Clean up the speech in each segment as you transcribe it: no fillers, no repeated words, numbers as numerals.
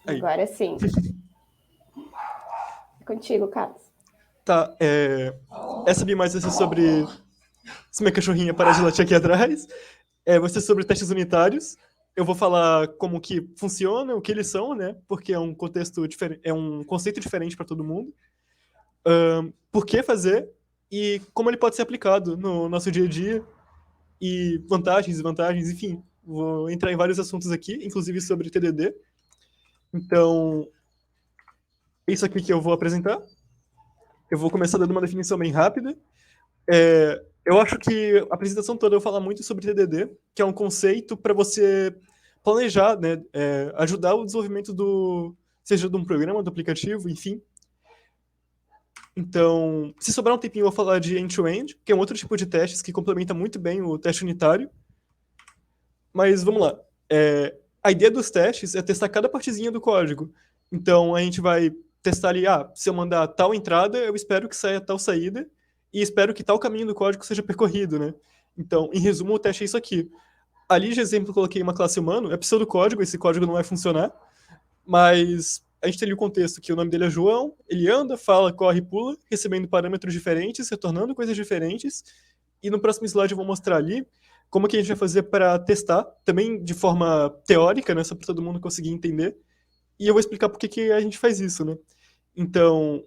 Aí. Agora sim. É contigo, Carlos. Tá, essa B+, vai ser sobre... Se minha cachorrinha parar de latir aqui atrás. Vai ser sobre testes unitários. Eu vou falar como que funciona, o que eles são, né? Porque é um contexto diferente, é um conceito diferente para todo mundo. Por que fazer e como ele pode ser aplicado no nosso dia a dia e vantagens e desvantagens, enfim. Vou entrar em vários assuntos aqui, inclusive sobre TDD. Então, é isso aqui que eu vou apresentar. Eu vou começar dando uma definição bem rápida. Eu acho que a apresentação toda eu vou falar muito sobre TDD, que é um conceito para você planejar, né, ajudar o desenvolvimento seja de um programa, do aplicativo, enfim. Então, se sobrar um tempinho, eu vou falar de end-to-end, que é um outro tipo de testes que complementa muito bem o teste unitário. Mas vamos lá. A ideia dos testes é testar cada partezinha do código. Então, a gente vai testar ali, se eu mandar tal entrada, eu espero que saia tal saída, e espero que tal caminho do código seja percorrido, né? Então, em resumo, o teste é isso aqui. Ali, de exemplo, eu coloquei uma classe humano, é pseudocódigo, esse código não vai funcionar, mas a gente tem ali o contexto que o nome dele é João, ele anda, fala, corre, pula, recebendo parâmetros diferentes, retornando coisas diferentes, e no próximo slide eu vou mostrar ali como que a gente vai fazer para testar, também de forma teórica, né, só para todo mundo conseguir entender, e eu vou explicar por que a gente faz isso, né. Então,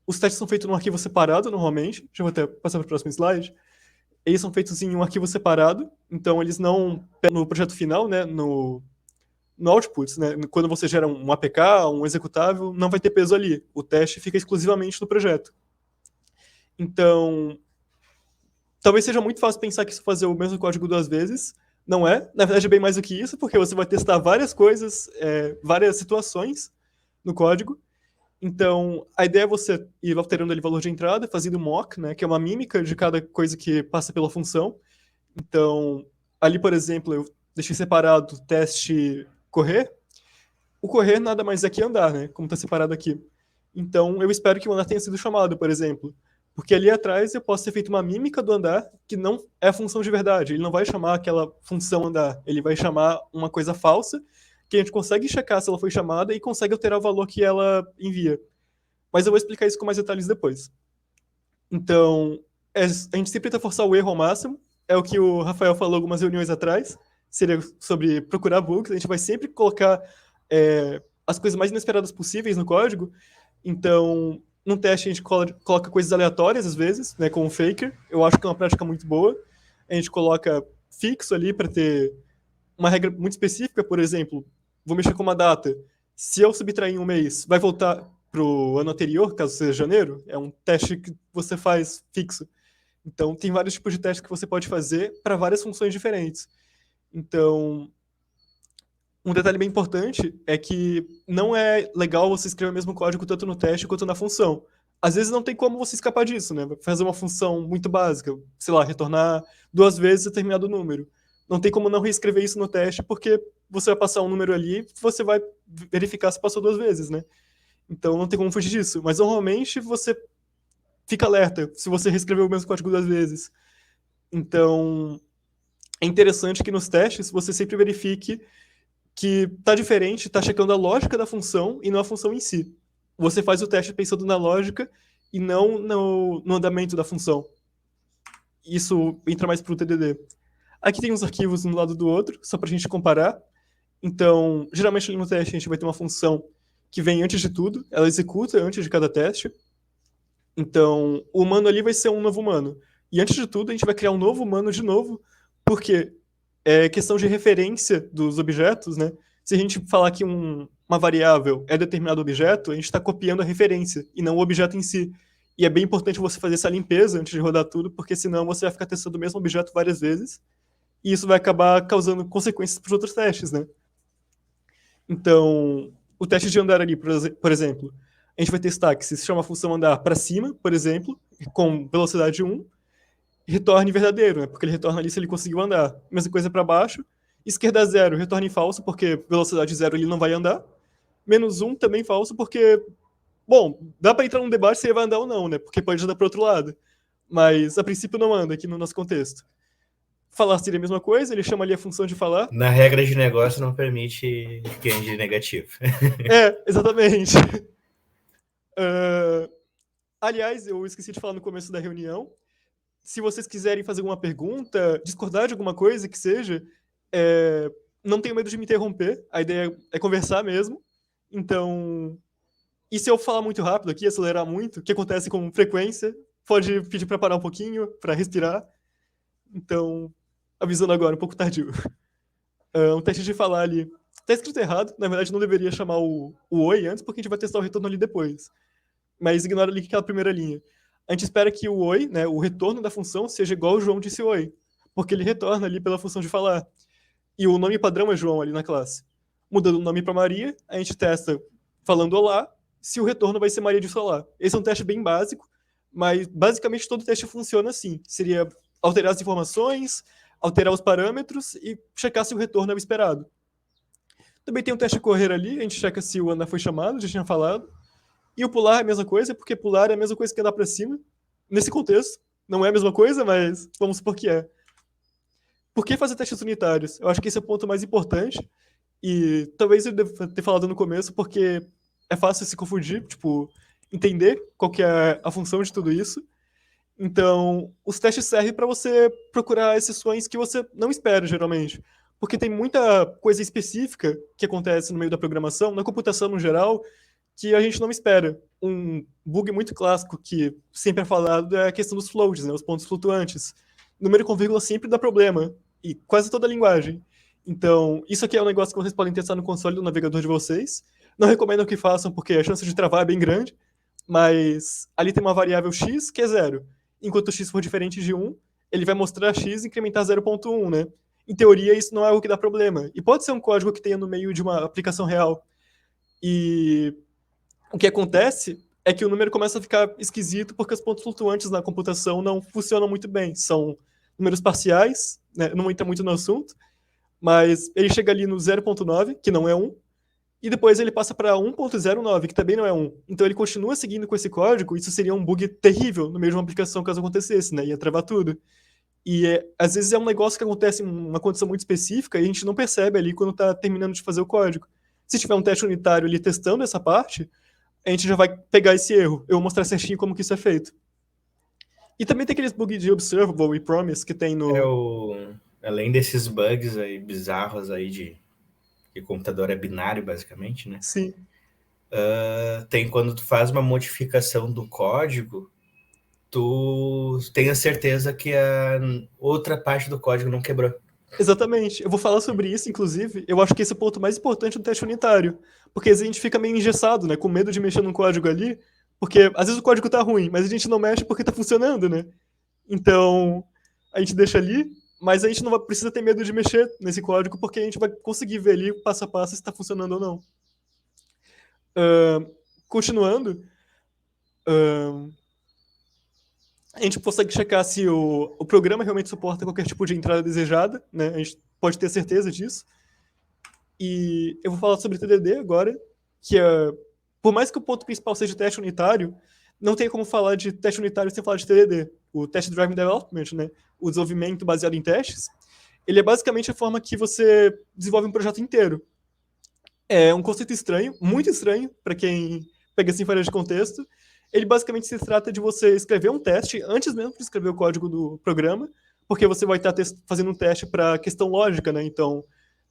os testes são feitos num arquivo separado, normalmente, deixa eu até passar para o próximo slide, eles são feitos em um arquivo separado, então eles não pegam no projeto final, né, no output, né? Quando você gera um APK, um executável, não vai ter peso ali. O teste fica exclusivamente no projeto. Então, talvez seja muito fácil pensar que isso fazer o mesmo código duas vezes. Não é. Na verdade, é bem mais do que isso, porque você vai testar várias coisas, várias situações no código. Então, a ideia é você ir alterando ali o valor de entrada, fazendo mock, né, que é uma mímica de cada coisa que passa pela função. Então, ali, por exemplo, eu deixei separado o teste correr. O correr nada mais é que andar, né? Como está separado aqui. Então, eu espero que o andar tenha sido chamado, por exemplo. Porque ali atrás eu posso ter feito uma mímica do andar que não é a função de verdade. Ele não vai chamar aquela função andar. Ele vai chamar uma coisa falsa que a gente consegue checar se ela foi chamada e consegue alterar o valor que ela envia. Mas eu vou explicar isso com mais detalhes depois. Então, a gente sempre tenta forçar o erro ao máximo. É o que o Rafael falou algumas reuniões atrás. Seria sobre procurar bugs. A gente vai sempre colocar as coisas mais inesperadas possíveis no código. Então, num teste a gente coloca coisas aleatórias às vezes, né, como faker. Eu acho que é uma prática muito boa. A gente coloca fixo ali para ter uma regra muito específica, por exemplo, vou mexer com uma data. Se eu subtrair em um mês, vai voltar para o ano anterior, caso seja janeiro? É um teste que você faz fixo. Então, tem vários tipos de testes que você pode fazer para várias funções diferentes. Então, um detalhe bem importante é que não é legal você escrever o mesmo código tanto no teste quanto na função. Às vezes não tem como você escapar disso, né? Fazer uma função muito básica, sei lá, retornar duas vezes determinado número. Não tem como não reescrever isso no teste, porque você vai passar um número ali e você vai verificar se passou duas vezes, né? Então não tem como fugir disso. Mas normalmente você fica alerta se você reescrever o mesmo código duas vezes. Então é interessante que nos testes você sempre verifique que tá diferente, tá checando a lógica da função e não a função em si. Você faz o teste pensando na lógica e não no andamento da função. Isso entra mais pro TDD. Aqui tem uns arquivos um do lado do outro, só pra gente comparar. Então, geralmente ali no teste a gente vai ter uma função que vem antes de tudo, ela executa antes de cada teste. Então, o humano ali vai ser um novo humano. E antes de tudo, a gente vai criar um novo humano de novo, porque é questão de referência dos objetos, né? Se a gente falar que uma variável é determinado objeto, a gente está copiando a referência e não o objeto em si. E é bem importante você fazer essa limpeza antes de rodar tudo, porque senão você vai ficar testando o mesmo objeto várias vezes e isso vai acabar causando consequências para os outros testes, né? Então, o teste de andar ali, por exemplo, a gente vai testar que se chama a função andar para cima, por exemplo, com velocidade 1, retorne verdadeiro, né? Porque ele retorna ali se ele conseguiu andar. Mesma coisa para baixo. Esquerda 0, retorne falso, porque velocidade 0 ele não vai andar. Menos 1 também falso, porque, bom, dá para entrar num debate se ele vai andar ou não, né? Porque pode andar para outro lado. Mas a princípio não anda aqui no nosso contexto. falar seria a mesma coisa, ele chama ali a função de falar. Na regra de negócio não permite change negativo. Exatamente. Aliás, eu esqueci de falar no começo da reunião. Se vocês quiserem fazer alguma pergunta, discordar de alguma coisa que seja, não tenho medo de me interromper. A ideia é conversar mesmo. Então, e se eu falar muito rápido aqui, acelerar muito, que acontece com frequência, pode pedir para parar um pouquinho, para respirar. Então, avisando agora, um pouco tardio. Um teste de falar ali. Tá escrito errado, na verdade não deveria chamar o oi antes, porque a gente vai testar o retorno ali depois. Mas ignora ali aquela primeira linha. A gente espera que o oi, né, o retorno da função, seja igual o João disse oi, porque ele retorna ali pela função de falar. E o nome padrão é João ali na classe. Mudando o nome para Maria, a gente testa falando olá, se o retorno vai ser Maria disse olá. Esse é um teste bem básico, mas basicamente todo teste funciona assim. Seria alterar as informações, alterar os parâmetros e checar se o retorno é o esperado. Também tem um teste correr ali, a gente checa se o andar foi chamado, já tinha falado. E o pular é a mesma coisa, porque pular é a mesma coisa que andar para cima. Nesse contexto, não é a mesma coisa, mas vamos supor que é. Por que fazer testes unitários? Eu acho que esse é o ponto mais importante. E talvez eu deva ter falado no começo, porque é fácil se confundir, tipo, entender qual que é a função de tudo isso. Então, os testes servem para você procurar exceções que você não espera, geralmente. Porque tem muita coisa específica que acontece no meio da programação, na computação no geral, que a gente não espera. Um bug muito clássico que sempre é falado é a questão dos floats, né, os pontos flutuantes. Número com vírgula sempre dá problema, e quase toda a linguagem. Então, isso aqui é um negócio que vocês podem testar no console do navegador de vocês. Não recomendo que façam, porque a chance de travar é bem grande, mas ali tem uma variável x que é zero. Enquanto x for diferente de 1, ele vai mostrar x e incrementar 0.1, né? Em teoria, isso não é algo que dá problema. E pode ser um código que tenha no meio de uma aplicação real. E o que acontece é que o número começa a ficar esquisito porque os pontos flutuantes na computação não funcionam muito bem. São números parciais, né? Não entra muito no assunto, mas ele chega ali no 0.9, que não é 1, e depois ele passa para 1.09, que também não é 1. Então ele continua seguindo com esse código, isso seria um bug terrível no meio de uma aplicação caso acontecesse, né? Ia travar tudo. E às vezes é um negócio que acontece em uma condição muito específica e a gente não percebe ali quando está terminando de fazer o código. Se tiver um teste unitário ali testando essa parte, a gente já vai pegar esse erro. Eu vou mostrar certinho como que isso é feito. E também tem aqueles bugs de observable e promise que tem no... Além desses bugs aí bizarros aí de que o computador é binário, basicamente, né? Sim. Tem quando tu faz uma modificação do código, tu tem a certeza que a outra parte do código não quebrou. Exatamente. Eu vou falar sobre isso, inclusive. Eu acho que esse é o ponto mais importante do teste unitário. Porque às vezes a gente fica meio engessado, né? Com medo de mexer num código ali. Porque às vezes o código tá ruim, mas a gente não mexe porque tá funcionando, né? Então, a gente deixa ali, mas a gente não precisa ter medo de mexer nesse código porque a gente vai conseguir ver ali passo a passo se tá funcionando ou não. Continuando, a gente consegue checar se o programa realmente suporta qualquer tipo de entrada desejada, né? A gente pode ter certeza disso. E eu vou falar sobre TDD agora, que é, por mais que o ponto principal seja teste unitário, não tem como falar de teste unitário sem falar de TDD. O Test Driven Development, né? O desenvolvimento baseado em testes, ele é basicamente a forma que você desenvolve um projeto inteiro. É um conceito estranho, muito estranho, para quem pega assim fora de contexto. Ele basicamente se trata de você escrever um teste antes mesmo de escrever o código do programa, porque você vai estar fazendo um teste para questão lógica, né? Então,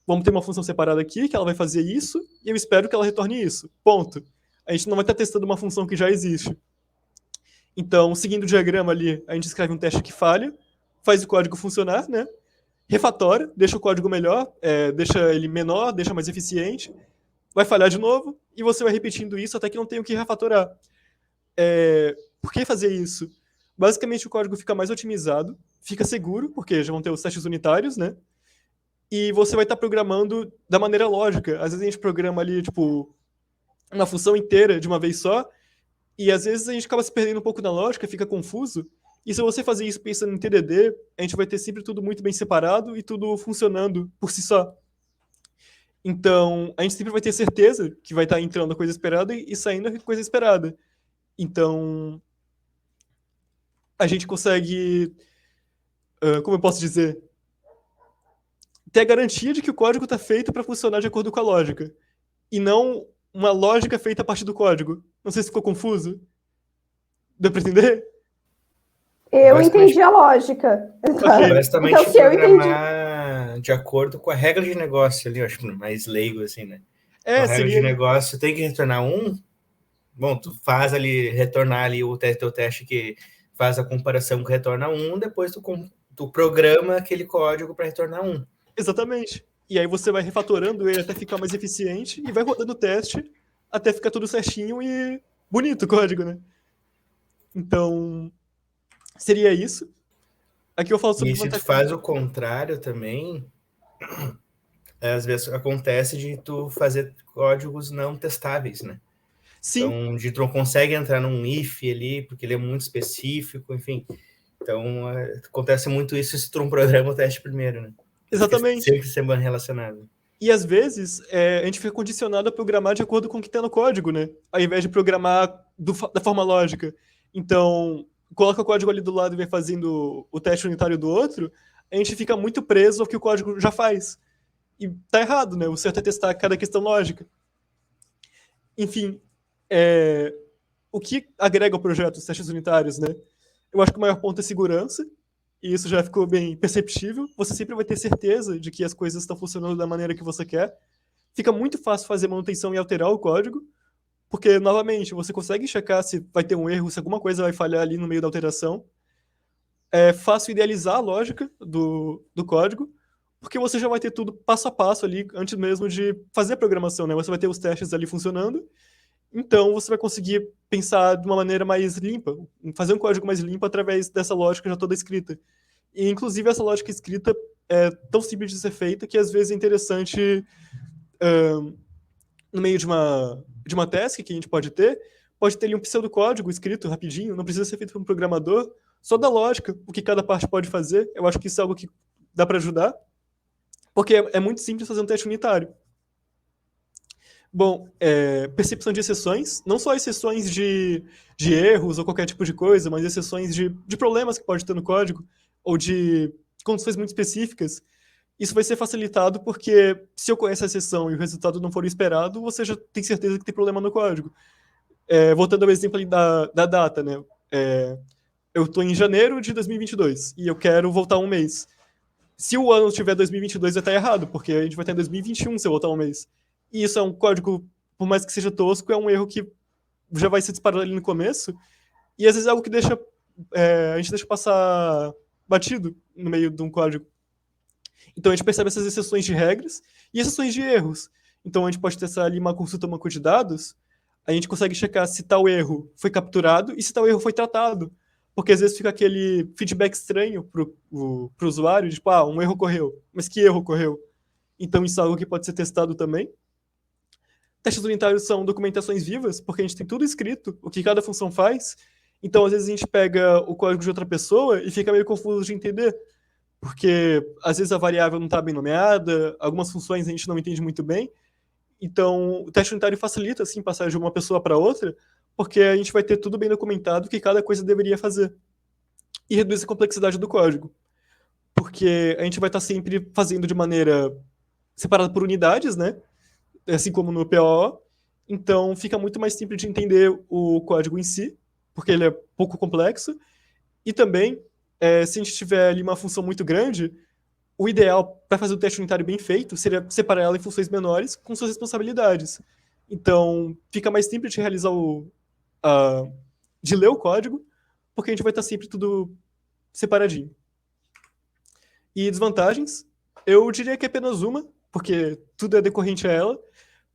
vamos ter uma função separada aqui, que ela vai fazer isso, e eu espero que ela retorne isso. Ponto. A gente não vai estar testando uma função que já existe. Então, seguindo o diagrama ali, a gente escreve um teste que falha, faz o código funcionar, né? Refatora, deixa o código melhor, deixa ele menor, deixa mais eficiente, vai falhar de novo, e você vai repetindo isso até que não tenha o que refatorar. Por que fazer isso? Basicamente, o código fica mais otimizado, fica seguro, porque já vão ter os testes unitários, né? E você vai estar programando da maneira lógica. Às vezes a gente programa ali, tipo, uma função inteira de uma vez só, e às vezes a gente acaba se perdendo um pouco na lógica, fica confuso. E se você fazer isso pensando em TDD, a gente vai ter sempre tudo muito bem separado e tudo funcionando por si só. Então, a gente sempre vai ter certeza que vai estar entrando a coisa esperada e saindo a coisa esperada. Então, a gente consegue, como eu posso dizer, ter a garantia de que o código está feito para funcionar de acordo com a lógica, e não uma lógica feita a partir do código. Não sei se ficou confuso. Deu para entender? Eu entendi a lógica. Ok. Basicamente, Então, se eu entendi. programar de acordo com a regra de negócio ali, eu acho mais leigo, assim, né? A regra de seria... negócio tem que retornar 1. Bom, tu faz ali, retornar ali o teu teste que faz a comparação que retorna 1, depois tu programa aquele código para retornar 1. Exatamente. E aí você vai refatorando ele até ficar mais eficiente e vai rodando o teste até ficar tudo certinho e bonito o código, né? Então, seria isso. Aqui eu falo sobre E se tu faz o contrário também, às vezes acontece de tu fazer códigos não testáveis, né? Sim. Então, de tu não consegue entrar num if ali, porque ele é muito específico, enfim. Então, acontece muito isso se tu não programa o teste primeiro, né? Exatamente. Sempre sendo relacionado. E às vezes a gente fica condicionado a programar de acordo com o que tem no código, né? Ao invés de programar da forma lógica. Então, coloca o código ali do lado e vai fazendo o teste unitário do outro, a gente fica muito preso ao que o código já faz. E tá errado, né? O certo é testar cada questão lógica. Enfim, o que agrega ao projeto os testes unitários, né? Eu acho que o maior ponto é segurança, e isso já ficou bem perceptível. Você sempre vai ter certeza de que as coisas estão funcionando da maneira que você quer. Fica muito fácil fazer manutenção e alterar o código, porque, novamente, você consegue checar se vai ter um erro, se alguma coisa vai falhar ali no meio da alteração. É fácil idealizar a lógica do código, porque você já vai ter tudo passo a passo ali, antes mesmo de fazer a programação, né? Você vai ter os testes ali funcionando, então você vai conseguir pensar de uma maneira mais limpa, fazer um código mais limpo através dessa lógica já toda escrita. E, inclusive, essa lógica escrita é tão simples de ser feita que, às vezes, é interessante, no meio de uma task que a gente pode ter ali um pseudocódigo escrito rapidinho, não precisa ser feito por um programador, só da lógica, o que cada parte pode fazer. Eu acho que isso é algo que dá para ajudar, porque é muito simples fazer um teste unitário. Bom, percepção de exceções, não só exceções de erros ou qualquer tipo de coisa, mas exceções de problemas que pode ter no código, ou de condições muito específicas. Isso vai ser facilitado porque, se ocorrer essa exceção e o resultado não for o esperado, você já tem certeza que tem problema no código. Voltando ao exemplo ali da data, né? Eu estou em janeiro de 2022 e eu quero voltar um mês. Se o ano tiver 2022, vai estar errado, porque a gente vai ter 2021 se eu voltar um mês. E isso é um código, por mais que seja tosco, é um erro que já vai ser disparado ali no começo, e às vezes é algo que a gente deixa passar batido no meio de um código. Então a gente percebe essas exceções de regras e exceções de erros. Então a gente pode testar ali uma consulta, uma banco de dados, a gente consegue checar se tal erro foi capturado e se tal erro foi tratado. Porque às vezes fica aquele feedback estranho pro usuário, tipo, um erro ocorreu. Mas que erro ocorreu? Então isso é algo que pode ser testado também. Testes unitários são documentações vivas, porque a gente tem tudo escrito, o que cada função faz. Então, às vezes, a gente pega o código de outra pessoa e fica meio confuso de entender. Porque, às vezes, a variável não está bem nomeada, algumas funções a gente não entende muito bem. Então, o teste unitário facilita, assim, passar de uma pessoa para outra, porque a gente vai ter tudo bem documentado o que cada coisa deveria fazer. E reduz a complexidade do código. Porque a gente vai estar sempre fazendo de maneira separada por unidades, né? Assim como no POO. Então, fica muito mais simples de entender o código em si, porque ele é pouco complexo. E também, se a gente tiver ali uma função muito grande, o ideal para fazer o teste unitário bem feito seria separar ela em funções menores com suas responsabilidades. Então, fica mais simples de realizar de ler o código, porque a gente vai estar sempre tudo separadinho. E desvantagens, eu diria que é apenas uma, porque tudo é decorrente a ela,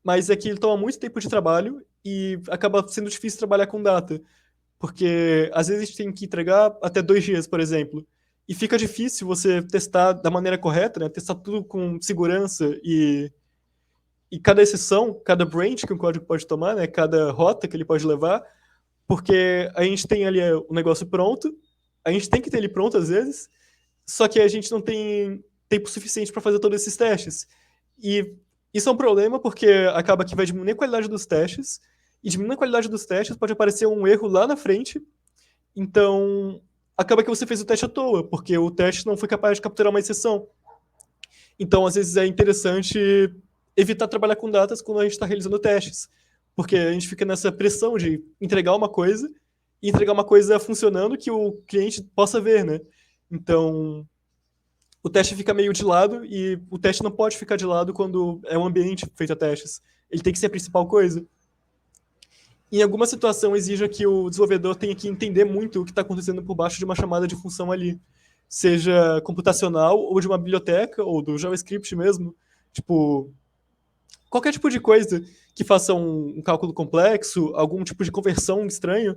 mas é que ele toma muito tempo de trabalho e acaba sendo difícil trabalhar com data, porque às vezes a gente tem que entregar até 2 dias, por exemplo, e fica difícil você testar da maneira correta, né? Testar tudo com segurança e cada exceção, cada branch que um código pode tomar, né? Cada rota que ele pode levar, porque a gente tem ali o negócio pronto, a gente tem que ter ele pronto às vezes, só que a gente não tem tempo suficiente para fazer todos esses testes. E isso é um problema porque acaba que vai diminuir a qualidade dos testes, e diminuindo a qualidade dos testes pode aparecer um erro lá na frente, então acaba que você fez o teste à toa, porque o teste não foi capaz de capturar uma exceção. Então, às vezes, é interessante evitar trabalhar com datas quando a gente está realizando testes, porque a gente fica nessa pressão de entregar uma coisa e entregar uma coisa funcionando que o cliente possa ver, né? Então, o teste fica meio de lado e o teste não pode ficar de lado quando é um ambiente feito a testes. Ele tem que ser a principal coisa. Em alguma situação, exija que o desenvolvedor tenha que entender muito o que está acontecendo por baixo de uma chamada de função ali, seja computacional ou de uma biblioteca ou do JavaScript mesmo. Tipo, qualquer tipo de coisa que faça um cálculo complexo, algum tipo de conversão estranho,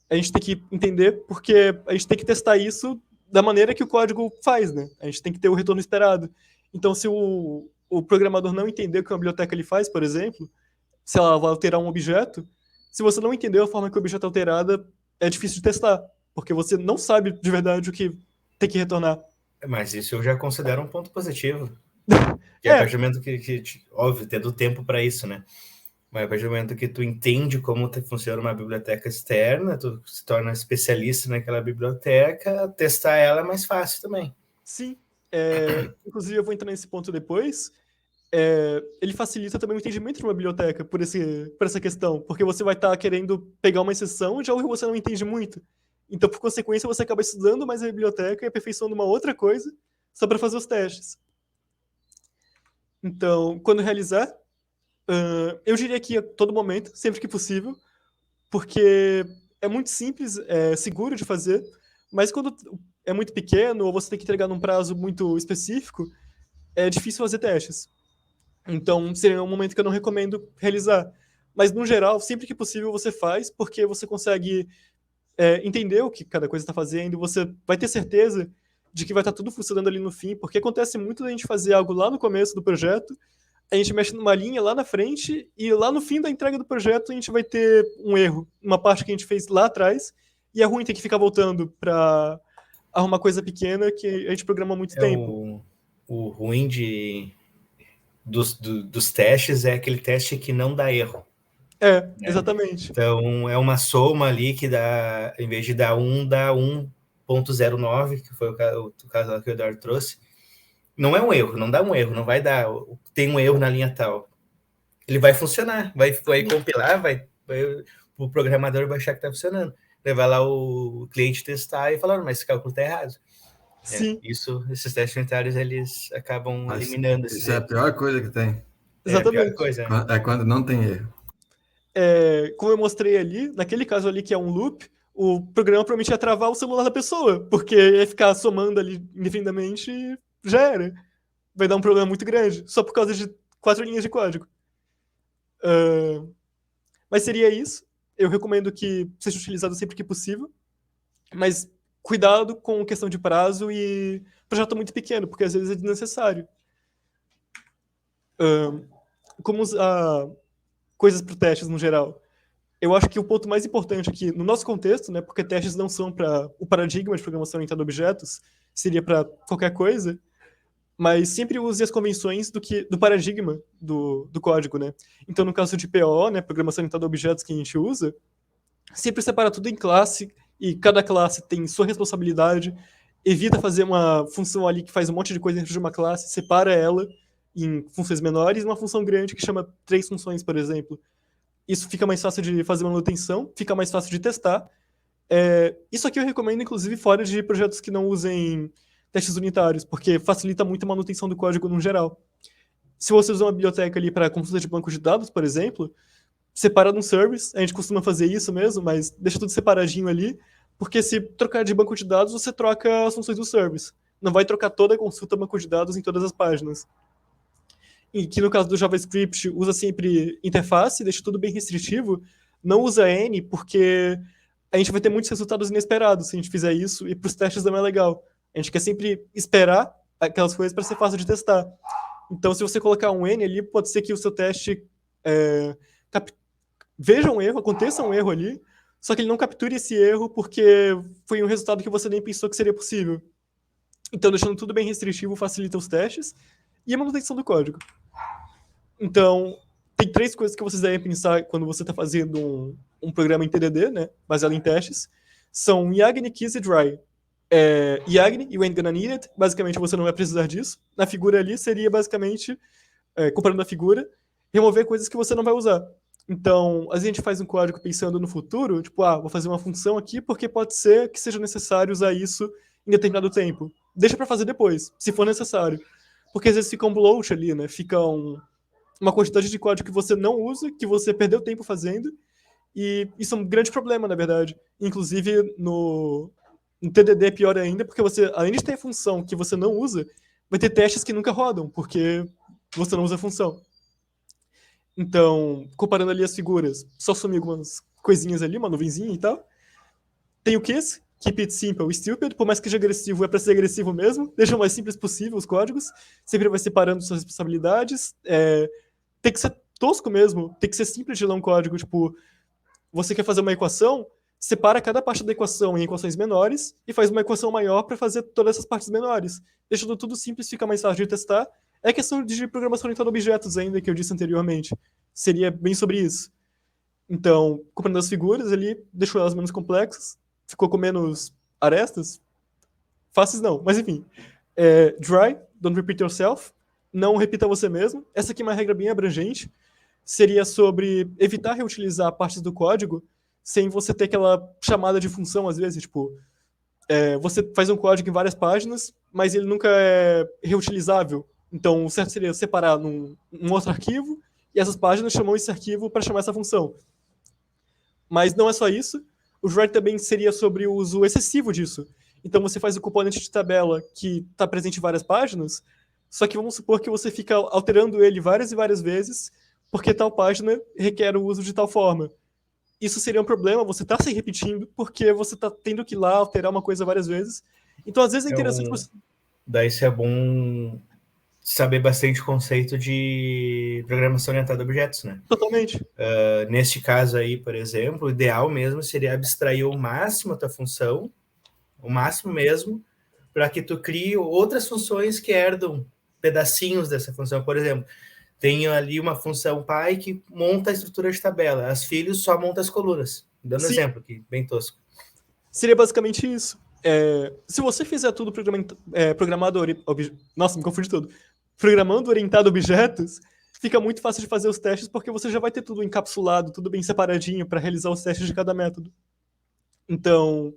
a gente tem que entender porque a gente tem que testar isso da maneira que o código faz, né? A gente tem que ter o retorno esperado. Então, se o programador não entender o que uma biblioteca ele faz, por exemplo, se ela vai alterar um objeto, se você não entendeu a forma que o objeto é alterada, é difícil de testar, porque você não sabe de verdade o que tem que retornar. Mas isso eu já considero um ponto positivo. E É. a partir do momento óbvio, tendo tempo para isso, né? Mas a partir do momento que tu entende como funciona uma biblioteca externa, tu se torna especialista naquela biblioteca, testar ela é mais fácil também. Sim. Inclusive, eu vou entrar nesse ponto depois. Ele facilita também o entendimento de uma biblioteca por essa questão, porque você vai estar querendo pegar uma exceção de algo que você não entende muito. Então, por consequência, você acaba estudando mais a biblioteca e aperfeiçoando uma outra coisa só para fazer os testes. Então, quando realizar, eu diria que a todo momento, sempre que possível, porque é muito simples, é seguro de fazer, mas quando é muito pequeno ou você tem que entregar num prazo muito específico, é difícil fazer testes. Então, seria um momento que eu não recomendo realizar. Mas, no geral, sempre que possível você faz, porque você consegue entender o que cada coisa está fazendo, você vai ter certeza de que vai estar tudo funcionando ali no fim, porque acontece muito da gente fazer algo lá no começo do projeto, a gente mexe numa linha lá na frente, e lá no fim da entrega do projeto a gente vai ter um erro, uma parte que a gente fez lá atrás, e é ruim ter que ficar voltando para arrumar coisa pequena que a gente programa há muito tempo. O ruim dos testes é aquele teste que não dá erro. Né? Exatamente. Então, é uma soma ali que dá, em vez de dar 1, dá 1.09, que foi o caso que o Eduardo trouxe. Não é um erro, não dá um erro, não vai dar, tem um erro na linha tal. Ele vai funcionar, vai compilar, o programador vai achar que está funcionando. Levar lá o cliente testar e falar, mas esse cálculo está errado. Sim. Esses testes unitários, eles acabam eliminando esses erros. É a pior coisa que tem. Exatamente. É a pior coisa, né? É quando não tem erro. Como eu mostrei ali, naquele caso ali que é um loop, o programa provavelmente ia travar o celular da pessoa, porque ia ficar somando ali indefinidamente e já era. Vai dar um problema muito grande, só por causa de 4 linhas de código. Mas seria isso. Eu recomendo que seja utilizado sempre que possível, mas cuidado com questão de prazo e projeto muito pequeno, porque às vezes é desnecessário. Como usar coisas para testes no geral? Eu acho que o ponto mais importante aqui, no nosso contexto, né, porque testes não são para o paradigma de programação orientada a objetos, seria para qualquer coisa, mas sempre use as convenções do paradigma do código, né? Então, no caso de PO, né, programação orientada a objetos que a gente usa, sempre separa tudo em classe, e cada classe tem sua responsabilidade, evita fazer uma função ali que faz um monte de coisa dentro de uma classe, separa ela em funções menores, e uma função grande que chama 3 funções, por exemplo. Isso fica mais fácil de fazer manutenção, fica mais fácil de testar. Isso aqui eu recomendo, inclusive, fora de projetos que não usem testes unitários, porque facilita muito a manutenção do código no geral. Se você usa uma biblioteca ali para consulta de banco de dados, por exemplo, separa num service, a gente costuma fazer isso mesmo, mas deixa tudo separadinho ali, porque se trocar de banco de dados, você troca as funções do service. Não vai trocar toda a consulta banco de dados em todas as páginas. E que no caso do JavaScript usa sempre interface, deixa tudo bem restritivo, não usa N, porque a gente vai ter muitos resultados inesperados se a gente fizer isso, e para os testes não é legal. A gente quer sempre esperar aquelas coisas para ser fácil de testar. Então, se você colocar um N ali, pode ser que o seu teste veja um erro, aconteça um erro ali, só que ele não capture esse erro porque foi um resultado que você nem pensou que seria possível. Então, deixando tudo bem restritivo facilita os testes e a manutenção do código. Então, tem 3 coisas que vocês devem pensar quando você está fazendo um programa em TDD, né, baseado em testes. São Yagni, Keys e Dry. Yagni, you ain't gonna need it. Basicamente, você não vai precisar disso. Na figura ali, seria basicamente, comparando a figura, remover coisas que você não vai usar. Então, a gente faz um código pensando no futuro, tipo, vou fazer uma função aqui porque pode ser que seja necessário usar isso em determinado tempo. Deixa para fazer depois, se for necessário. Porque às vezes fica um bloat ali, né? Fica uma quantidade de código que você não usa, que você perdeu tempo fazendo, e isso é um grande problema, na verdade. Inclusive, no TDD é pior ainda, porque você, além de ter função que você não usa, vai ter testes que nunca rodam, porque você não usa a função. Então, comparando ali as figuras, só sumi algumas coisinhas ali, uma nuvenzinha e tal. Tem o Kiss, Keep It Simple, Stupid, por mais que seja agressivo, é para ser agressivo mesmo, deixa o mais simples possível os códigos, sempre vai separando suas responsabilidades, tem que ser tosco mesmo, tem que ser simples de ler um código, tipo, você quer fazer uma equação, separa cada parte da equação em equações menores e faz uma equação maior para fazer todas essas partes menores. Deixando tudo simples, fica mais fácil de testar. É questão de programação orientada a objetos ainda, que eu disse anteriormente. Seria bem sobre isso. Então, comparando as figuras, ele deixou elas menos complexas, ficou com menos arestas. Fáceis não, mas enfim. Dry, don't repeat yourself. Não repita você mesmo. Essa aqui é uma regra bem abrangente. Seria sobre evitar reutilizar partes do código sem você ter aquela chamada de função, às vezes, tipo, você faz um código em várias páginas, mas ele nunca é reutilizável. Então, o certo seria separar num outro arquivo, e essas páginas chamam esse arquivo para chamar essa função. Mas não é só isso. O dry também seria sobre o uso excessivo disso. Então, você faz o componente de tabela que está presente em várias páginas, só que vamos supor que você fica alterando ele várias e várias vezes, porque tal página requer o uso de tal forma. Isso seria um problema, você está se repetindo, porque você está tendo que ir lá alterar uma coisa várias vezes. Então, às vezes é interessante você... Daí isso é bom saber bastante o conceito de programação orientada a objetos, né? Totalmente. Neste caso aí, por exemplo, o ideal mesmo seria abstrair ao máximo a tua função, o máximo mesmo, para que tu crie outras funções que herdam pedacinhos dessa função. Por exemplo, tenho ali uma função pai que monta a estrutura de tabela. As filhos só montam as colunas. Dando Sim. exemplo aqui, bem tosco. Seria basicamente isso. Se você fizer tudo Nossa, me confundi tudo. Programando orientado a objetos, fica muito fácil de fazer os testes, porque você já vai ter tudo encapsulado, tudo bem separadinho para realizar os testes de cada método. Então,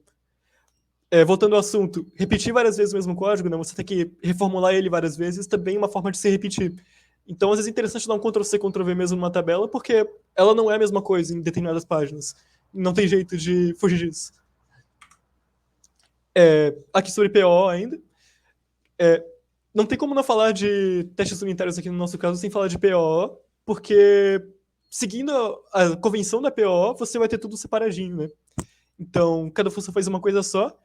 voltando ao assunto, repetir várias vezes o mesmo código, né? Você tem que reformular ele várias vezes, também é uma forma de se repetir. Então, às vezes é interessante dar um Ctrl+C, Ctrl+V mesmo numa tabela, porque ela não é a mesma coisa em determinadas páginas. Não tem jeito de fugir disso. Aqui sobre PO ainda. Não tem como não falar de testes unitários aqui no nosso caso sem falar de PO, porque seguindo a convenção da PO, você vai ter tudo separadinho, né? Então, cada função faz uma coisa só.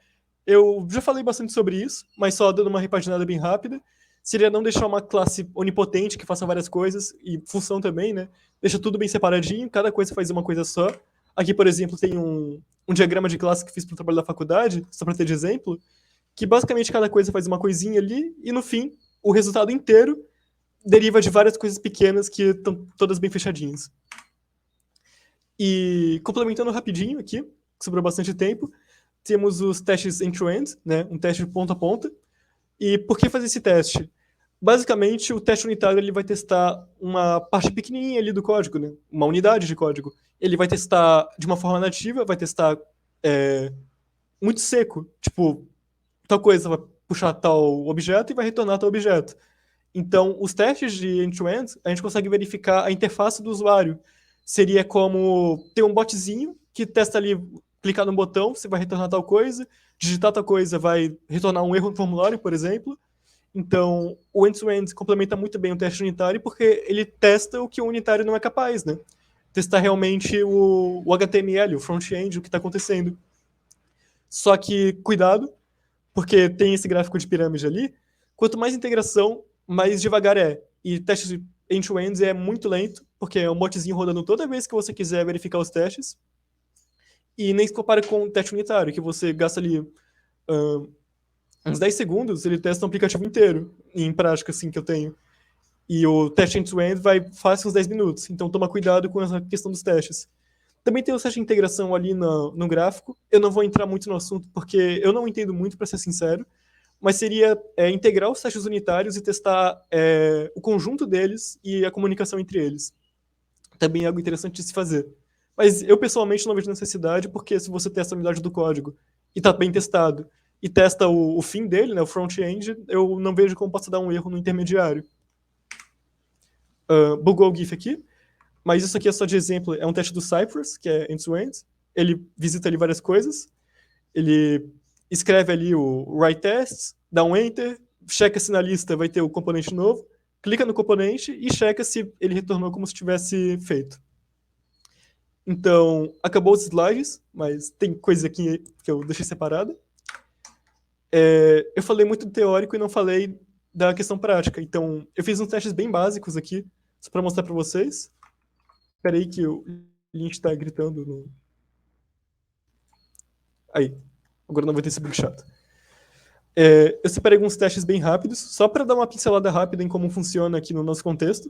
Eu já falei bastante sobre isso, mas só dando uma repaginada bem rápida. Seria não deixar uma classe onipotente que faça várias coisas, e função também, né? Deixa tudo bem separadinho, cada coisa faz uma coisa só. Aqui, por exemplo, tem um diagrama de classe que fiz para o trabalho da faculdade, só para ter de exemplo, que basicamente cada coisa faz uma coisinha ali, e no fim, o resultado inteiro deriva de várias coisas pequenas que estão todas bem fechadinhas. E complementando rapidinho aqui, que sobrou bastante tempo, temos os testes end-to-end, né? Um teste de ponta a ponta. E por que fazer esse teste? Basicamente, o teste unitário ele vai testar uma parte pequenininha ali do código, né? Uma unidade de código. Ele vai testar de uma forma nativa, vai testar muito seco. Tipo, tal coisa vai puxar tal objeto e vai retornar tal objeto. Então, os testes de end-to-end, a gente consegue verificar a interface do usuário. Seria como ter um botzinho que testa ali, clicar no botão, você vai retornar tal coisa, digitar tal coisa vai retornar um erro no formulário, por exemplo. Então, o end-to-end complementa muito bem o teste unitário porque ele testa o que o unitário não é capaz, né? Testar realmente o HTML, o front-end, o que está acontecendo. Só que, cuidado, porque tem esse gráfico de pirâmide ali, quanto mais integração, mais devagar é. E testes de end-to-end é muito lento, porque é um botzinho rodando toda vez que você quiser verificar os testes. E nem se compara com o teste unitário, que você gasta ali uns 10 segundos, ele testa um aplicativo inteiro, em prática, assim, que eu tenho. E o teste end-to-end vai fácil uns 10 minutos. Então, toma cuidado com essa questão dos testes. Também tem o teste de integração ali no gráfico. Eu não vou entrar muito no assunto porque eu não entendo muito, para ser sincero, mas seria integrar os testes unitários e testar o conjunto deles e a comunicação entre eles. Também é algo interessante de se fazer. Mas eu, pessoalmente, não vejo necessidade, porque se você testa a unidade do código e está bem testado, e testa o fim dele, né, o front-end, eu não vejo como possa dar um erro no intermediário. Bugou o GIF aqui, mas isso aqui é só de exemplo, é um teste do Cypress, que é end-to-end. Ele visita ali várias coisas, ele escreve ali o write test, dá um enter, checa se na lista vai ter o componente novo, clica no componente e checa se ele retornou como se tivesse feito. Então, acabou os slides, mas tem coisa aqui que eu deixei separada. Eu falei muito do teórico e não falei da questão prática. Então, eu fiz uns testes bem básicos aqui, só para mostrar para vocês. Espera aí que o link está gritando. Aí, agora não vai ter esse bug chato. Eu separei alguns testes bem rápidos, só para dar uma pincelada rápida em como funciona aqui no nosso contexto.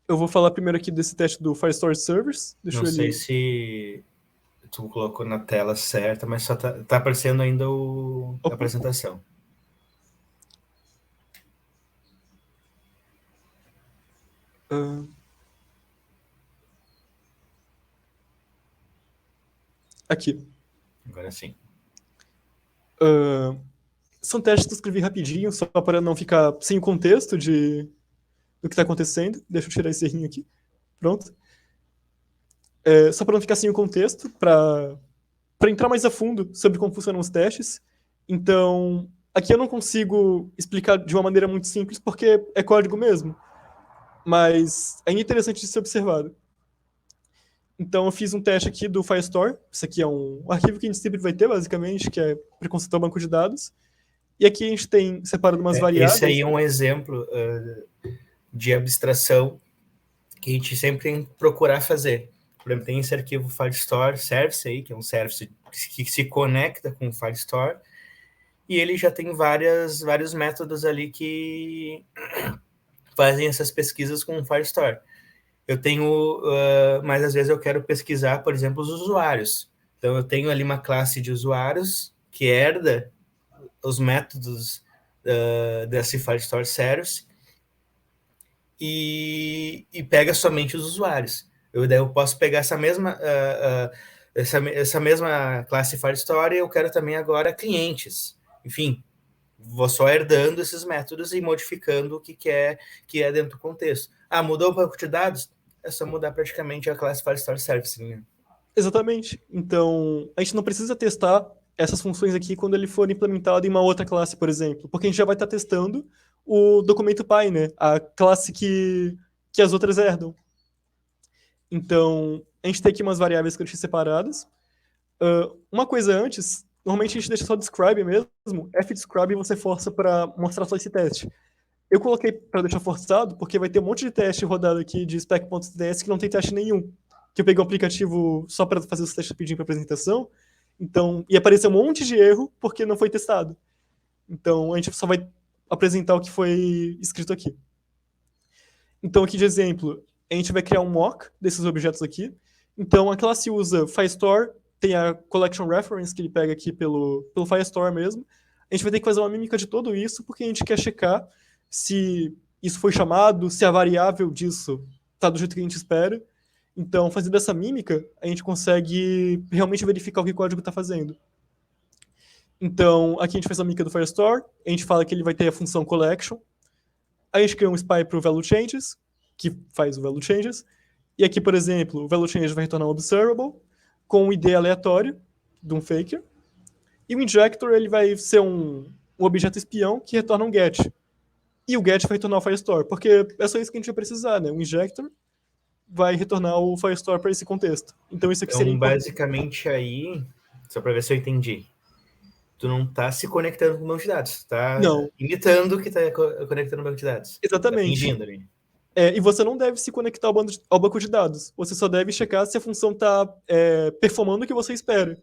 Eu vou falar primeiro aqui desse teste do Firestore Servers. Não sei se tu colocou na tela certa, mas só tá aparecendo ainda a apresentação. Aqui. Agora sim. São testes que eu escrevi rapidinho, só para não ficar sem o contexto do que está acontecendo. Deixa eu tirar esse errinho aqui. Pronto. Só para não ficar sem o contexto, para entrar mais a fundo sobre como funcionam os testes. Então, aqui eu não consigo explicar de uma maneira muito simples, porque é código mesmo. Mas é interessante de ser observado. Então, eu fiz um teste aqui do Firestore. Isso aqui é um arquivo que a gente sempre vai ter, basicamente, que é para consultar o banco de dados. E aqui a gente tem separado umas variáveis. Esse aí é um exemplo de abstração que a gente sempre tem que procurar fazer. Por exemplo, tem esse arquivo Firestore Service aí, que é um service que se conecta com o Firestore, e ele já tem vários métodos ali que fazem essas pesquisas com o Firestore. Eu tenho, mas às vezes eu quero pesquisar, por exemplo, os usuários. Então, eu tenho ali uma classe de usuários que herda os métodos desse Firestore Service e pega somente os usuários. Eu posso pegar essa mesma classe Firestore e eu quero também agora clientes. Enfim, vou só herdando esses métodos e modificando o que é dentro do contexto. Mudou o banco de dados? É só mudar praticamente a classe Firestore Service. Né? Exatamente. Então, a gente não precisa testar essas funções aqui quando ele for implementado em uma outra classe, por exemplo, porque a gente já vai estar testando o documento Py, né? A classe que as outras herdam. Então, a gente tem aqui umas variáveis que eu deixei separadas. Uma coisa antes, normalmente a gente deixa só describe mesmo, fdescribe você força para mostrar só esse teste. Eu coloquei para deixar forçado, porque vai ter um monte de teste rodado aqui de spec.ts que não tem teste nenhum. Que eu peguei um aplicativo só para fazer os testes rapidinho para apresentação, então ia aparecer um monte de erro porque não foi testado. Então a gente só vai apresentar o que foi escrito aqui. Então aqui de exemplo, a gente vai criar um mock desses objetos aqui. Então a classe usa Firestore, tem a collection reference que ele pega aqui pelo Firestore mesmo. A gente vai ter que fazer uma mímica de tudo isso porque a gente quer checar se isso foi chamado, se a variável disso está do jeito que a gente espera. Então, fazendo essa mímica, a gente consegue realmente verificar o que o código está fazendo. Então, aqui a gente faz a mímica do Firestore, a gente fala que ele vai ter a função collection, a gente cria um spy para o value changes, que faz o value changes, e aqui, por exemplo, o value changes vai retornar um observable com um ID aleatório de um faker, e o injector ele vai ser um objeto espião que retorna um get. E o get vai retornar o Firestore, porque é só isso que a gente vai precisar, né? O injector vai retornar o Firestore para esse contexto. Então isso aqui seria importante. Basicamente aí, só para ver se eu entendi, tu não está se conectando com o banco de dados, está imitando que está conectando o banco de dados. Exatamente. Tá fingindo ali. E você não deve se conectar ao banco de dados. Você só deve checar se a função está performando o que você espera.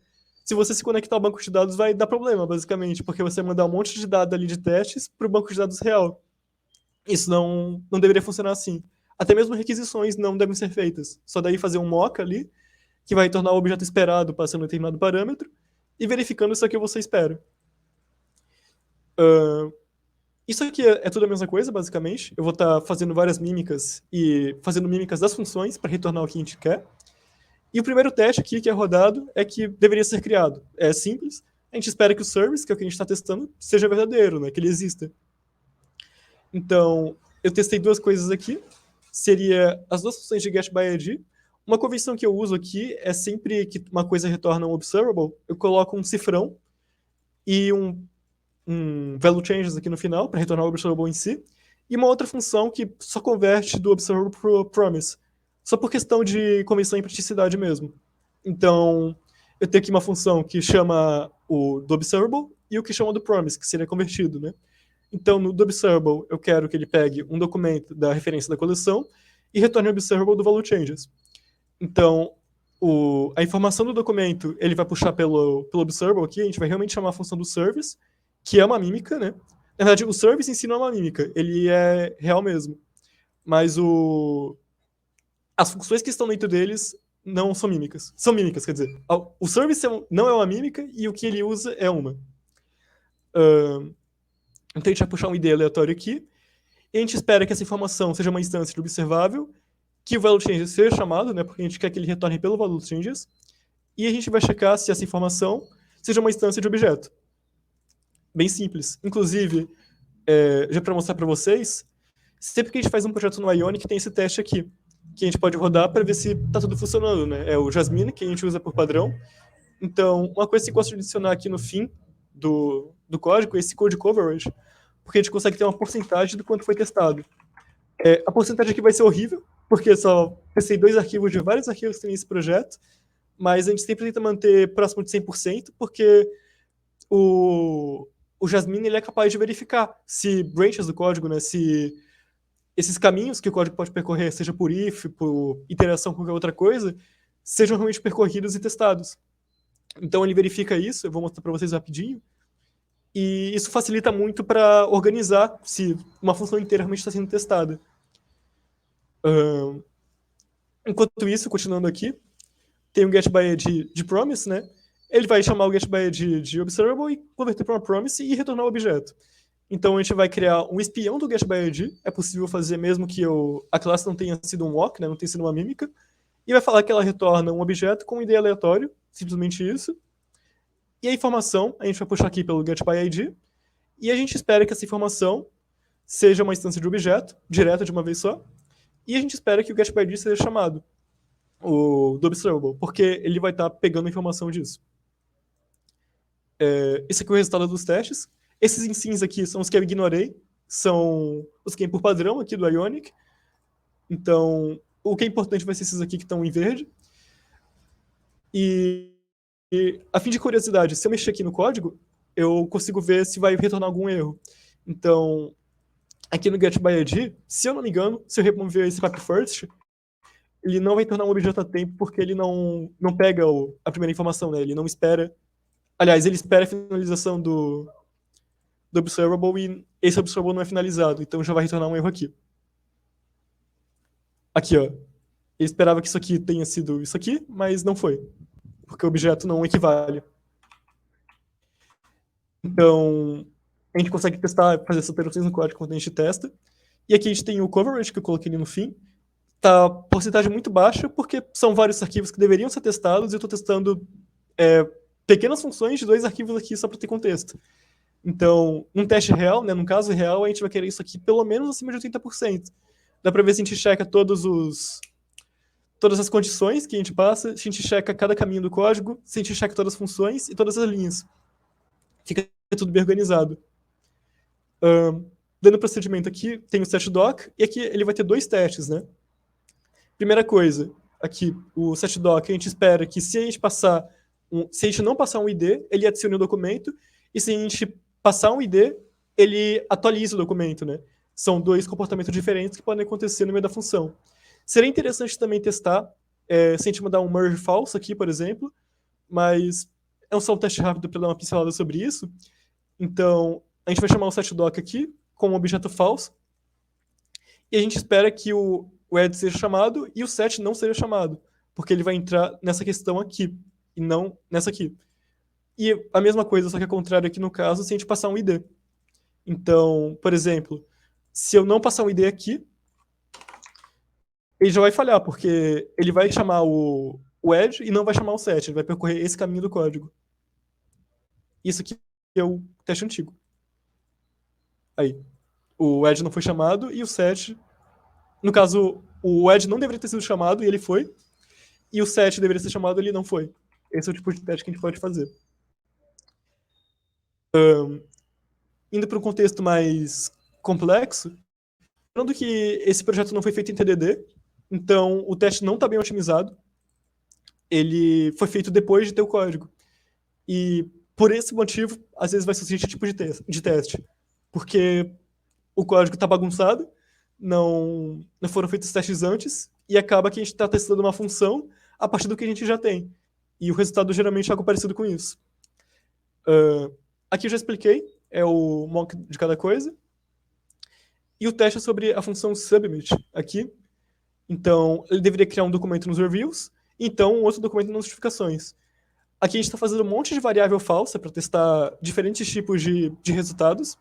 Se você se conectar ao banco de dados, vai dar problema, basicamente, porque você vai mandar um monte de dados ali de testes para o banco de dados real. Isso não deveria funcionar assim. Até mesmo requisições não devem ser feitas. Só daí fazer um mock ali que vai retornar o objeto esperado passando um determinado parâmetro, e verificando se aqui você espera. Isso aqui é tudo a mesma coisa, basicamente. Eu vou estar fazendo várias mímicas e fazendo mímicas das funções para retornar o que a gente quer. E o primeiro teste aqui que é rodado é que deveria ser criado. É simples. A gente espera que o service, que é o que a gente está testando, seja verdadeiro, né? Que ele exista. Então, eu testei duas coisas aqui. Seria as duas funções de getById. Uma convenção que eu uso aqui é sempre que uma coisa retorna um observable, eu coloco um cifrão e um value changes aqui no final, para retornar o observable em si, e uma outra função que só converte do observable para o promise, só por questão de convenção e praticidade mesmo. Então, eu tenho aqui uma função que chama o do observable e o que chama do promise, que seria convertido, né? Então, no do observable, eu quero que ele pegue um documento da referência da coleção e retorne o observable do value changes. Então, a informação do documento, ele vai puxar pelo observable aqui, a gente vai realmente chamar a função do service, que é uma mímica, né? Na verdade, o service em si não é uma mímica, ele é real mesmo. Mas as funções que estão dentro deles não são mímicas. São mímicas, quer dizer, o service não é uma mímica e o que ele usa é uma. Então a gente vai puxar um ID aleatório aqui, e a gente espera que essa informação seja uma instância de observável, que o value changes seja chamado, né, porque a gente quer que ele retorne pelo value changes, e a gente vai checar se essa informação seja uma instância de objeto. Bem simples. Inclusive, já para mostrar para vocês, sempre que a gente faz um projeto no Ionic, tem esse teste aqui, que a gente pode rodar para ver se está tudo funcionando, né? É o Jasmine, que a gente usa por padrão. Então, uma coisa que eu gosto de adicionar aqui no fim do código é esse code coverage, porque a gente consegue ter uma porcentagem do quanto foi testado. A porcentagem aqui vai ser horrível, porque só testei 2 arquivos de vários arquivos que tem nesse projeto, mas a gente sempre tenta manter próximo de 100%, porque o Jasmine ele é capaz de verificar se branches do código, né, se esses caminhos que o código pode percorrer, seja por if, por interação com qualquer outra coisa, sejam realmente percorridos e testados. Então ele verifica isso, eu vou mostrar para vocês rapidinho, e isso facilita muito para organizar se uma função inteira realmente está sendo testada. Enquanto isso, continuando aqui, tem o getById de promise, né? Ele vai chamar o getById de observable e converter para uma promise e retornar o objeto. Então a gente vai criar um espião do getById, é possível fazer mesmo que a classe não tenha sido um walk, né? Não tenha sido uma mímica, e vai falar que ela retorna um objeto com um ID aleatório, simplesmente isso. E a informação, a gente vai puxar aqui pelo getById, e a gente espera que essa informação seja uma instância de objeto, direta de uma vez só, e a gente espera que o getById seja chamado, do observable, porque ele vai estar pegando a informação disso. Esse aqui é o resultado dos testes. Esses em cinza aqui são os que eu ignorei, são os que tem por padrão aqui do Ionic. Então, o que é importante vai ser esses aqui que estão em verde. E a fim de curiosidade, se eu mexer aqui no código, eu consigo ver se vai retornar algum erro. Então, aqui no getById, se eu não me engano, se eu remover esse pipe first, ele não vai retornar um objeto a tempo porque ele não pega a primeira informação, né? Ele não espera. Aliás, ele espera a finalização do observable e esse observable não é finalizado, então já vai retornar um erro aqui. Aqui, ó. Ele esperava que isso aqui tenha sido isso aqui, mas não foi, porque o objeto não equivale. Então, a gente consegue testar, fazer essas operações no código quando a gente testa. E aqui a gente tem o coverage, que eu coloquei ali no fim. Tá porcentagem muito baixa, porque são vários arquivos que deveriam ser testados e eu estou testando pequenas funções de 2 arquivos aqui só para ter contexto. Então, num teste real, né, num caso real, a gente vai querer isso aqui pelo menos acima de 80%. Dá para ver se a gente checa todas as condições que a gente passa, se a gente checa cada caminho do código, se a gente checa todas as funções e todas as linhas. Fica tudo bem organizado. Dando procedimento aqui, tem o setdoc, e aqui ele vai ter 2 testes, né? Primeira coisa, aqui, o setdoc, a gente espera que se a gente não passar um ID, ele adicione o documento, e se a gente passar um ID, ele atualiza o documento, né? São 2 comportamentos diferentes que podem acontecer no meio da função. Seria interessante também testar se a gente mandar um merge false aqui, por exemplo, mas é só um teste rápido para dar uma pincelada sobre isso. Então, a gente vai chamar o setdoc aqui com um objeto false, e a gente espera que o add seja chamado e o set não seja chamado, porque ele vai entrar nessa questão aqui, e não nessa aqui. E a mesma coisa, só que é contrário aqui no caso, se a gente passar um ID. Então, por exemplo, se eu não passar um ID aqui, ele já vai falhar, porque ele vai chamar o edge e não vai chamar o set, ele vai percorrer esse caminho do código. Isso aqui é o teste antigo. Aí, o edge não foi chamado e o set, no caso, o edge não deveria ter sido chamado e ele foi, e o set deveria ser chamado e ele não foi. Esse é o tipo de teste que a gente pode fazer. Indo para um contexto mais complexo, lembrando que esse projeto não foi feito em TDD, então o teste não está bem otimizado. Ele foi feito depois de ter o código. E por esse motivo, às vezes vai surgir esse tipo de teste. Porque o código está bagunçado, não foram feitos testes antes, e acaba que a gente está testando uma função a partir do que a gente já tem. E o resultado geralmente é algo parecido com isso. Aqui eu já expliquei, é o mock de cada coisa. E o teste é sobre a função submit aqui. Então, ele deveria criar um documento nos reviews, então um outro documento nas notificações. Aqui a gente está fazendo um monte de variável falsa para testar diferentes tipos de resultados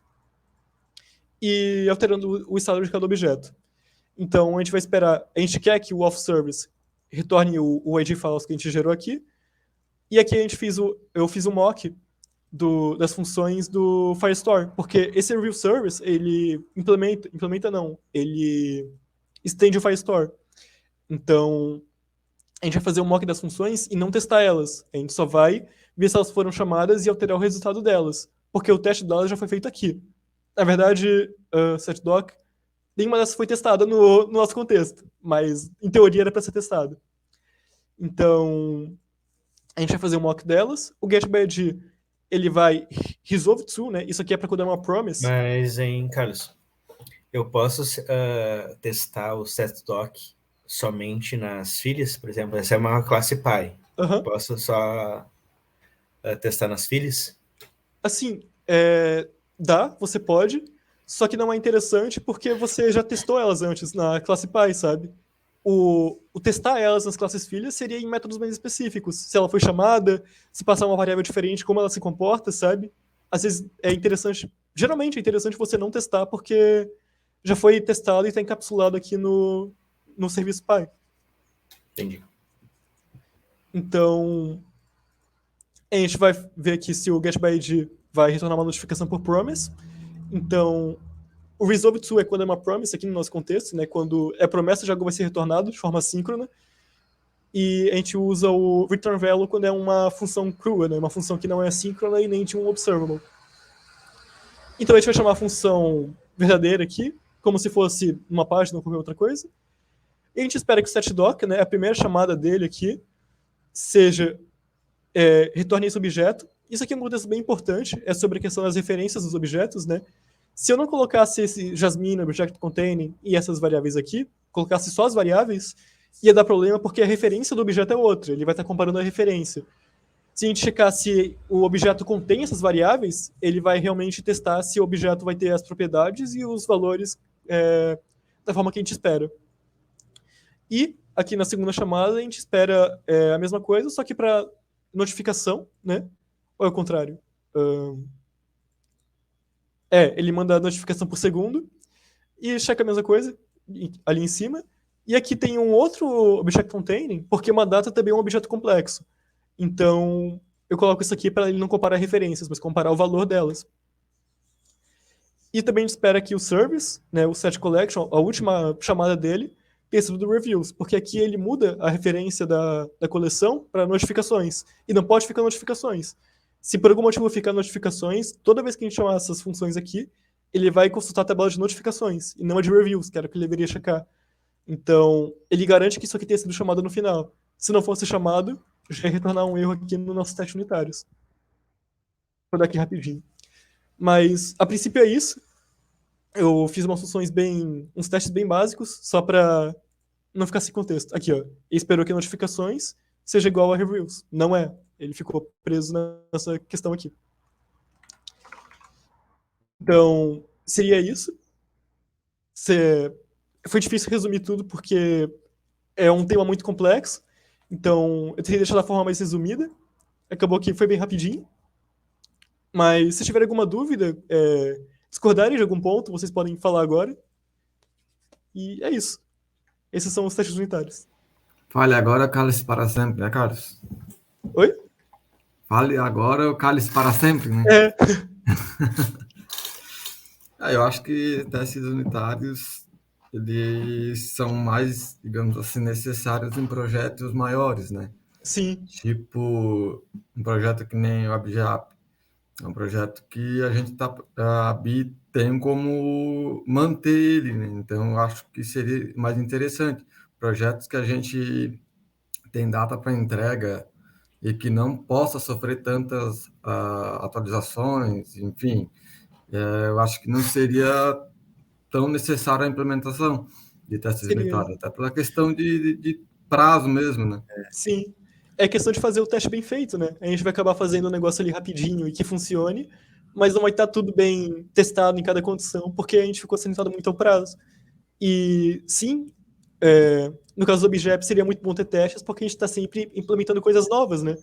e alterando o estado de cada objeto. Então, a gente vai esperar, a gente quer que o off-service retorne o ID falso que a gente gerou aqui, e aqui eu fiz um mock das funções do Firestore, porque esse review service, ele ele estende o Firestore. Então, a gente vai fazer um mock das funções e não testar elas. A gente só vai ver se elas foram chamadas e alterar o resultado delas, porque o teste delas já foi feito aqui. Na verdade, setdoc, nenhuma dessas foi testada no nosso contexto, mas em teoria era para ser testada. Então, a gente vai fazer um mock delas. O getById, ele vai resolve to, né? Isso aqui é para quando é uma promise. Mas, Carlos, eu posso testar o setdoc somente nas filhas, por exemplo? Essa é uma classe pai. Posso só testar nas filhas? Assim, dá, você pode, só que não é interessante porque você já testou elas antes na classe pai, sabe? O testar elas nas classes filhas seria em métodos mais específicos. Se ela foi chamada, se passar uma variável diferente, como ela se comporta, sabe? Às vezes é interessante, geralmente é interessante você não testar porque já foi testado e está encapsulado aqui no serviço pai. Entendi. Então, a gente vai ver aqui se o getById vai retornar uma notificação por promise. Então, o resolve to é quando é uma promise aqui no nosso contexto, né? Quando é promessa de algo vai ser retornado de forma síncrona. E a gente usa o return value quando é uma função crua, né? Uma função que não é síncrona e nem de um observable. Então a gente vai chamar a função verdadeira aqui, como se fosse uma página ou qualquer outra coisa. E a gente espera que o setdoc, né, a primeira chamada dele aqui, retorne esse objeto. Isso aqui é um contexto bem importante, é sobre a questão das referências dos objetos, né? Se eu não colocasse esse Jasmine, Object Containing e essas variáveis aqui, colocasse só as variáveis, ia dar problema porque a referência do objeto é outra, ele vai estar comparando a referência. Se a gente checar se o objeto contém essas variáveis, ele vai realmente testar se o objeto vai ter as propriedades e os valores da forma que a gente espera. E aqui na segunda chamada a gente espera a mesma coisa, só que para notificação, né? Ou é o contrário? Ele manda a notificação por segundo e checa a mesma coisa ali em cima. E aqui tem um outro Object Containing, porque uma data também é um objeto complexo. Então, eu coloco isso aqui para ele não comparar referências, mas comparar o valor delas. E também a gente espera que o service, né, o set collection, a última chamada dele, tenha sido do reviews, porque aqui ele muda a referência da coleção para notificações, e não pode ficar notificações. Se por algum motivo ficar notificações, toda vez que a gente chamar essas funções aqui, ele vai consultar a tabela de notificações, e não a de reviews, que era o que ele deveria checar. Então, ele garante que isso aqui tenha sido chamado no final. Se não fosse chamado, já ia retornar um erro aqui nos nossos testes unitários. Vou dar aqui rapidinho. Mas, a princípio é isso. Eu fiz uns testes bem básicos, só para não ficar sem contexto. Aqui, ó. Ele esperou que notificações seja igual a reviews. Não é. Ele ficou preso nessa questão aqui. Então, seria isso. Foi difícil resumir tudo, porque é um tema muito complexo. Então, eu tentei deixar da forma mais resumida. Acabou que foi bem rapidinho. Mas se tiver alguma dúvida, discordarem de algum ponto, vocês podem falar agora. E é isso. Esses são os testes unitários. Fale agora, cale-se para sempre, né, Carlos? Oi? Fale agora, o cale-se para sempre, né? Eu acho que testes unitários, eles são mais, digamos assim, necessários em projetos maiores, né? Sim. Tipo, um projeto que nem o ABJAP. É um projeto que a gente a BI tem como manter ele, né? Então, eu acho que seria mais interessante. Projetos que a gente tem data para entrega e que não possa sofrer tantas atualizações, enfim, eu acho que não seria tão necessária a implementação de testes unitários, até pela questão de prazo mesmo, né? Sim. É questão de fazer o teste bem feito, né? A gente vai acabar fazendo um negócio ali rapidinho e que funcione, mas não vai estar tudo bem testado em cada condição, porque a gente ficou sentado muito ao prazo. E sim, no caso do Objept seria muito bom ter testes, porque a gente está sempre implementando coisas novas, né?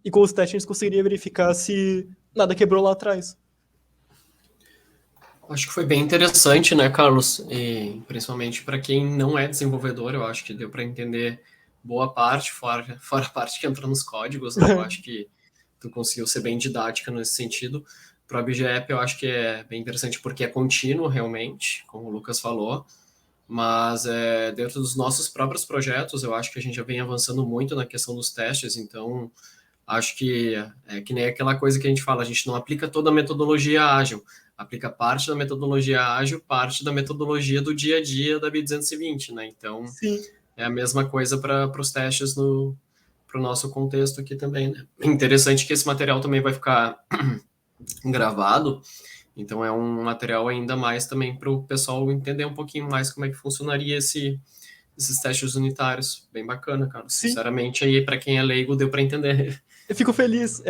E com os testes a gente conseguiria verificar se nada quebrou lá atrás. Acho que foi bem interessante, né, Carlos? E principalmente para quem não é desenvolvedor, eu acho que deu para entender boa parte, fora a parte que entra nos códigos, né? Eu acho que tu conseguiu ser bem didática nesse sentido. Para o BGApp, eu acho que é bem interessante porque é contínuo, realmente, como o Lucas falou. Mas dentro dos nossos próprios projetos, eu acho que a gente já vem avançando muito na questão dos testes, então acho que é que nem aquela coisa que a gente fala, a gente não aplica toda a metodologia ágil, aplica parte da metodologia ágil, parte da metodologia do dia a dia da B220, né? Então, Sim. É a mesma coisa para os testes para o nosso contexto aqui também, né? Interessante que esse material também vai ficar gravado, então é um material ainda mais também para o pessoal entender um pouquinho mais como é que funcionaria esses testes unitários. Bem bacana, cara. Sim. Sinceramente, aí para quem é leigo deu para entender. Eu fico feliz.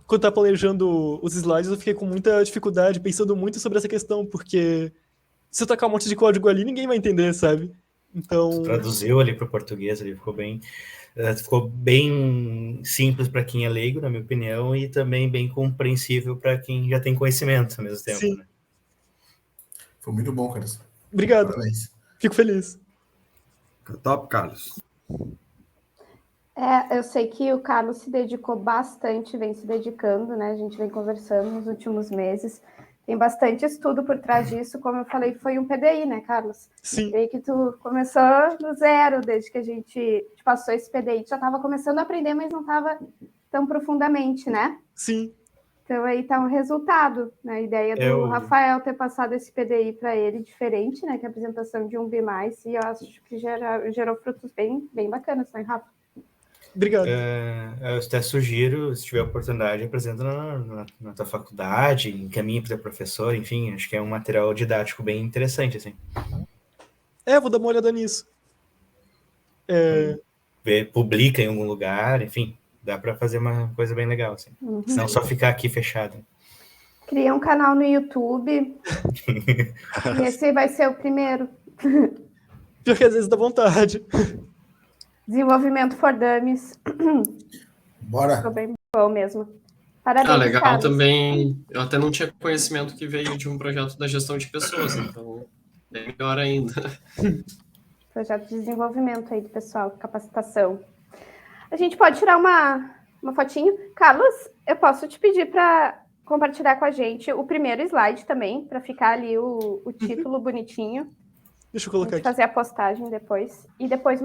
Quando eu tava planejando os slides, eu fiquei com muita dificuldade, pensando muito sobre essa questão, porque se eu tacar um monte de código ali, ninguém vai entender, sabe? Então... Tu traduziu ali para o português, ali ficou bem simples para quem é leigo, na minha opinião, e também bem compreensível para quem já tem conhecimento ao mesmo tempo. Sim. Né? Foi muito bom, Carlos. Obrigado. Parabéns. Fico feliz. Top, Carlos. Eu sei que o Carlos se dedicou bastante, vem se dedicando, né? A gente vem conversando nos últimos meses. Tem bastante estudo por trás disso, como eu falei, foi um PDI, né, Carlos? Sim. E que tu começou do zero, desde que a gente passou esse PDI. Tu já estava começando a aprender, mas não estava tão profundamente, né? Sim. Então aí tá um resultado, né? A ideia do Rafael ter passado esse PDI para ele diferente, né? Que é a apresentação de um B+, e eu acho que gerou frutos bem bacanas, né, Rafa? Obrigado. Eu até sugiro, se tiver oportunidade, apresenta na tua faculdade, encaminha para o professor, enfim, acho que é um material didático bem interessante, assim. Vou dar uma olhada nisso. Publica em algum lugar, enfim, dá para fazer uma coisa bem legal, assim. Não só ficar aqui fechado. Cria um canal no YouTube. E esse vai ser o primeiro. Pior que às vezes dá vontade. Desenvolvimento for Dummies. Bora. Ficou bem bom mesmo. Parabéns, legal, Carlos. Também. Eu até não tinha conhecimento que veio de um projeto da gestão de pessoas, então é melhor ainda. Projeto de desenvolvimento aí do pessoal, capacitação. A gente pode tirar uma fotinho. Carlos, eu posso te pedir para compartilhar com a gente o primeiro slide também, para ficar ali o título bonitinho. Deixa eu colocar aqui. Fazer a postagem depois. E depois